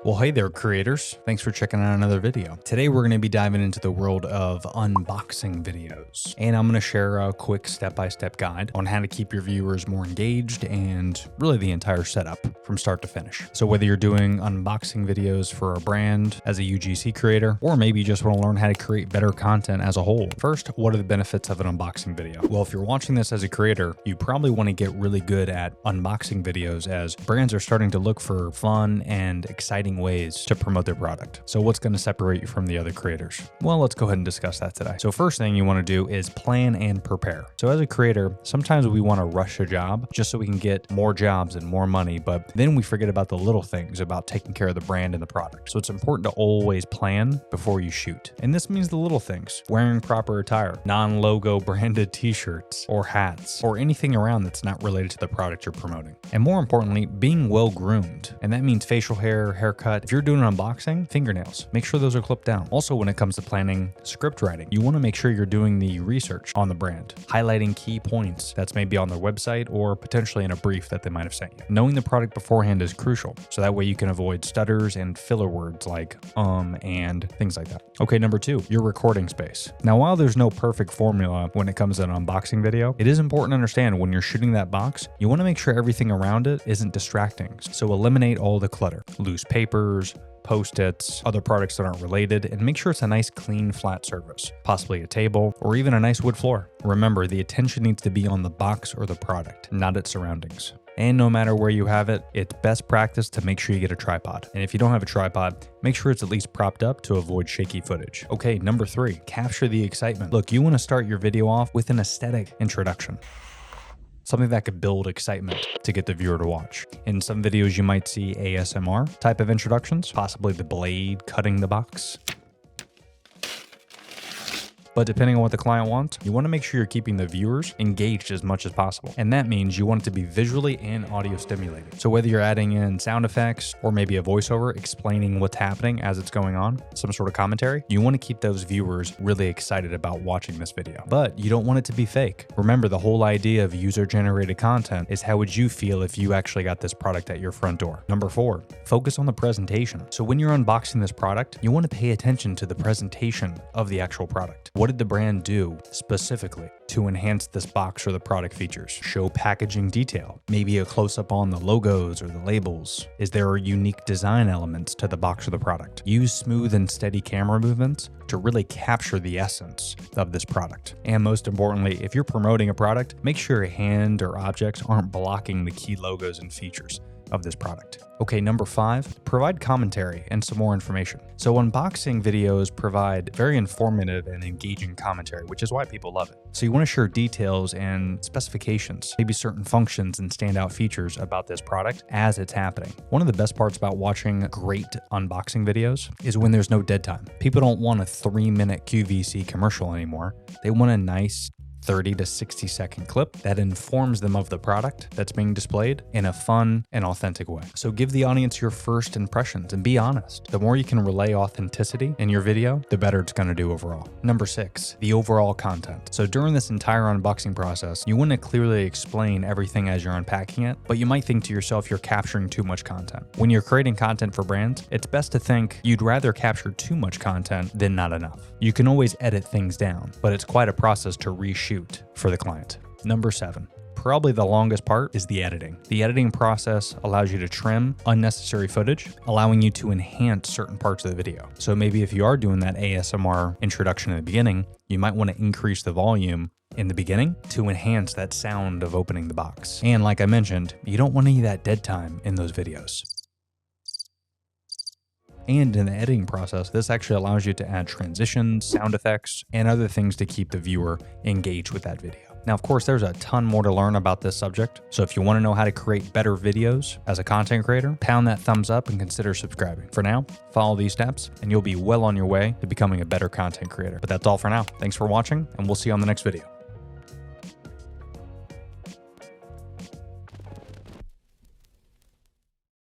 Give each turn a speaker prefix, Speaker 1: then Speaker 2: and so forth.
Speaker 1: Well, hey there, creators. Thanks for checking out another video. Today, we're going to be diving into the world of unboxing videos, and I'm going to share a quick step-by-step guide on how to keep your viewers more engaged and really the entire setup from start to finish. So whether you're doing unboxing videos for a brand as a UGC creator, or maybe you just want to learn how to create better content as a whole. First, what are the benefits of an unboxing video? Well, if you're watching this as a creator, you probably want to get really good at unboxing videos as brands are starting to look for fun and exciting ways to promote their product. So what's going to separate you from the other creators? Well, let's go ahead and discuss that today. So first thing you want to do is plan and prepare. So as a creator, sometimes we want to rush a job just so we can get more jobs and more money, but then we forget about the little things about taking care of the brand and the product. So it's important to always plan before you shoot. And this means the little things: wearing proper attire, non-logo branded t-shirts or hats, or anything around that's not related to the product you're promoting. And more importantly, being well groomed. And that means facial hair, haircut. If you're doing an unboxing, fingernails, make sure those are clipped down. Also, when it comes to planning script writing, you want to make sure you're doing the research on the brand, highlighting key points that's maybe on their website or potentially in a brief that they might have sent you. Knowing the product beforehand is crucial, so that way you can avoid stutters and filler words like and things like that. Okay, number two, your recording space. Now, while there's no perfect formula when it comes to an unboxing video, it is important to understand when you're shooting that box, you want to make sure everything around it isn't distracting. So eliminate all the clutter, loose papers, Post-its, other products that aren't related, and make sure it's a nice, clean, flat surface, possibly a table or even a nice wood floor. Remember, the attention needs to be on the box or the product, not its surroundings. And no matter where you have it, it's best practice to make sure you get a tripod. And if you don't have a tripod, make sure it's at least propped up to avoid shaky footage. Okay, number three, capture the excitement. Look, you want to start your video off with an aesthetic introduction. Something that could build excitement to get the viewer to watch. In some videos, you might see ASMR type of introductions, possibly the blade cutting the box. But depending on what the client wants, you want to make sure you're keeping the viewers engaged as much as possible. And that means you want it to be visually and audio stimulating. So whether you're adding in sound effects or maybe a voiceover explaining what's happening as it's going on, some sort of commentary, you want to keep those viewers really excited about watching this video. But you don't want it to be fake. Remember, the whole idea of user-generated content is how would you feel if you actually got this product at your front door. Number four, focus on the presentation. So when you're unboxing this product, you want to pay attention to the presentation of the actual product. What did the brand do specifically to enhance this box or the product features? Show packaging detail, maybe a close-up on the logos or the labels. Is there unique design elements to the box or the product? Use smooth and steady camera movements to really capture the essence of this product. And most importantly, if you're promoting a product, make sure your hand or objects aren't blocking the key logos and features of this product. Okay, number five, provide commentary and some more information. So unboxing videos provide very informative and engaging commentary, which is why people love it. So you want to share details and specifications, maybe certain functions and standout features about this product as it's happening. One of the best parts about watching great unboxing videos is when there's no dead time. People don't want a 3-minute QVC commercial anymore. They want a nice 30 to 60 second clip that informs them of the product that's being displayed in a fun and authentic way. So give the audience your first impressions and be honest. The more you can relay authenticity in your video, the better it's going to do overall. Number six, the overall content. So during this entire unboxing process, you want to clearly explain everything as you're unpacking it, but you might think to yourself you're capturing too much content. When you're creating content for brands, it's best to think you'd rather capture too much content than not enough. You can always edit things down, but it's quite a process to reshoot for the client. Number seven, probably the longest part, is the editing. The editing process allows you to trim unnecessary footage, allowing you to enhance certain parts of the video. So maybe if you are doing that ASMR introduction in the beginning, you might want to increase the volume in the beginning to enhance that sound of opening the box. And like I mentioned, you don't want any of that dead time in those videos. And in the editing process, this actually allows you to add transitions, sound effects, and other things to keep the viewer engaged with that video. Now, of course, there's a ton more to learn about this subject. So if you want to know how to create better videos as a content creator, pound that thumbs up and consider subscribing. For now, follow these steps and you'll be well on your way to becoming a better content creator. But that's all for now. Thanks for watching, and we'll see you on the next video.